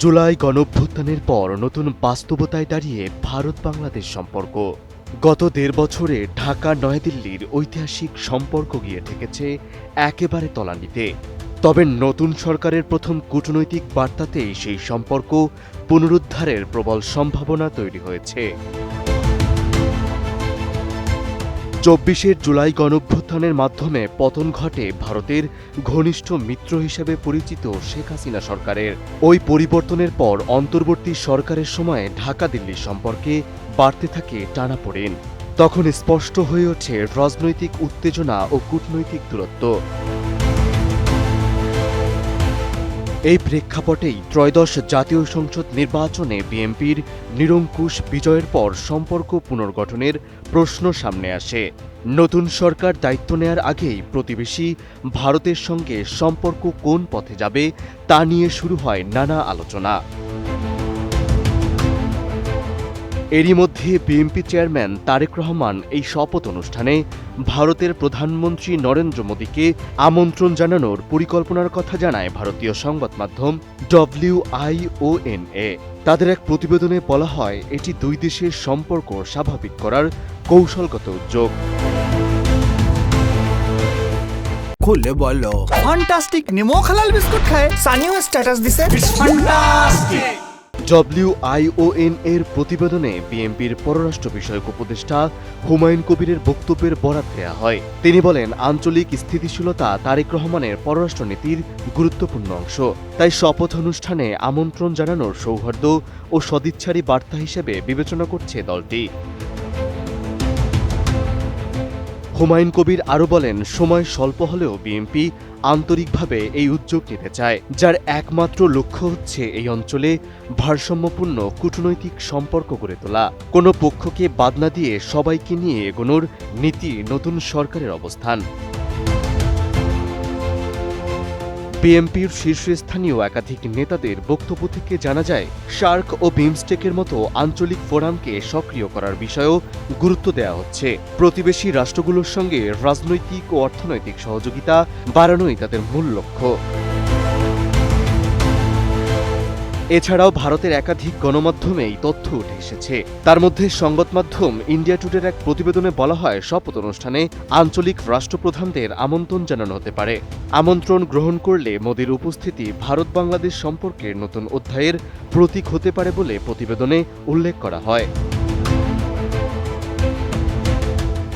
জুলাই গণঅভ্যুত্থানের পর নতুন বাস্তবতায় দাঁড়িয়ে ভারত বাংলাদেশ সম্পর্ক। গত ১.৫ বছরে ঢাকা নয়াদিল্লির ঐতিহাসিক সম্পর্ক গিয়ে ঠেকেছে একেবারে তলানিতে। তবে নতুন সরকারের প্রথম কূটনৈতিক বার্তাতেই সেই সম্পর্ক পুনরুদ্ধারের প্রবল সম্ভাবনা তৈরি হয়েছে। ২৪ জুলাই গণঅভ্যুত্থানের মাধ্যমে পতন ঘটে ভারতের ঘনিষ্ঠ মিত্র হিসেবে পরিচিত শেখ হাসিনা সরকারের। ওই পরিবর্তনের পর অন্তর্বর্তী সরকারের সময়ে ঢাকা দিল্লি সম্পর্কে বাড়তে থাকে টানাপোড়েন। তখন স্পষ্ট হয়ে ওঠে রাজনৈতিক উত্তেজনা ও কূটনৈতিক দূরত্ব। এই প্রেক্ষাপটেই ত্রয়োদশ জাতীয় সংসদ নির্বাচনে বিএনপির নিরঙ্কুশ বিজয়ের পর সম্পর্ক পুনর্গঠনের প্রশ্ন সামনে আসে। নতুন সরকার দায়িত্ব নেয়ার আগেই প্রতিবেশী ভারতের সঙ্গে সম্পর্ক কোন পথে যাবে তা নিয়ে শুরু হয় নানা আলোচনা। এরই মধ্যে বিএনপি চেয়ারম্যান তারেক রহমান এই শপথ অনুষ্ঠানে ভারতের প্রধানমন্ত্রী নরেন্দ্র মোদীকে আমন্ত্রণ জানানোর পরিকল্পনার কথা জানায় ভারতীয় সংবাদ মাধ্যম WIONA। তাদের এক প্রতিবেদনে বলা হয়, এটি দুই দেশের সম্পর্ক স্বাভাবিক করার কৌশলগত উদ্যোগ। খুলে বলো ফ্যান্টাস্টিক নিমো খালাল বিস্কুট খায় সানিও স্ট্যাটাস দিছে ফ্যান্টাস্টিক। WION এর প্রতিবেদনে বিএনপির পররাষ্ট্র বিষয়ক উপদেষ্টা হুমায়ুন কবিরের বক্তব্যের বরাত দেয়া হয়। তিনি বলেন, আঞ্চলিক স্থিতিশীলতা তারেক রহমানের পররাষ্ট্রনীতির গুরুত্বপূর্ণ অংশ। তাই শপথ অনুষ্ঠানে আমন্ত্রণ জানানোর সৌহার্দ্য ও সদিচ্ছারই বার্তা হিসেবে বিবেচনা করছে দলটি। হুমায়ুন কবির আরও বলেন, সময় স্বল্প হলেও বিএনপি আন্তরিকভাবে এই উদ্যোগ নিতে চায়, যার একমাত্র লক্ষ্য হচ্ছে এই অঞ্চলে ভারসাম্যপূর্ণ কূটনৈতিক সম্পর্ক গড়ে তোলা। কোনো পক্ষকে বাদ না দিয়ে সবাইকে নিয়ে এগোনোর নীতি নতুন সরকারের অবস্থান। বিএনপির শীর্ষস্থানীয় একাধিক নেতাদের বক্তব্য থেকে জানা যায়, সার্ক ও বিমস্টেকের মতো আঞ্চলিক ফোরামকে সক্রিয় করার বিষয়েও গুরুত্ব দেওয়া হচ্ছে। প্রতিবেশী রাষ্ট্রগুলোর সঙ্গে রাজনৈতিক ও অর্থনৈতিক সহযোগিতা বাড়ানোই তাদের মূল লক্ষ্য। এছাড়াও ভারতের একাধিক গণমাধ্যমে এই তথ্য উঠে এসেছে। তার মধ্যে সংবাদ মাধ্যম ইন্ডিয়া টুডের এক প্রতিবেদনে বলা হয়, শপথ অনুষ্ঠানে আঞ্চলিক রাষ্ট্রপ্রধানদের আমন্ত্রণ জানানো হতে পারে। আমন্ত্রণ গ্রহণ করলে মোদির উপস্থিতি ভারত বাংলাদেশ সম্পর্কের নতুন অধ্যায়ের প্রতীক হতে পারে বলে প্রতিবেদনে উল্লেখ করা হয়।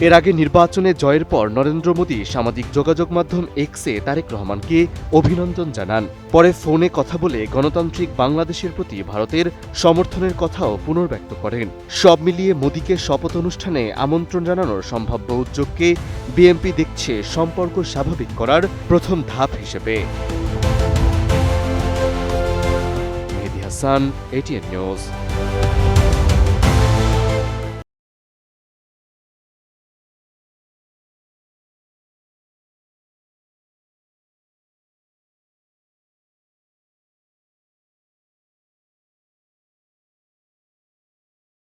এর আগে নির্বাচনে জয়ের পর নরেন্দ্র মোদী সামাজিক যোগাযোগ মাধ্যম এক্সে তারেক রহমানকে অভিনন্দন জানান। পরে ফোনে কথা বলে গণতান্ত্রিক বাংলাদেশের প্রতি ভারতের সমর্থনের কথাও পুনর্ব্যক্ত করেন। সব মিলিয়ে মোদীকে শপথ অনুষ্ঠানে আমন্ত্রণ জানানোর সম্ভাব্য উদ্যোগকে বিএনপি দেখছে সম্পর্ক স্বাভাবিক করার প্রথম ধাপ হিসেবে। মেহেদী হাসান, ATN নিউজ।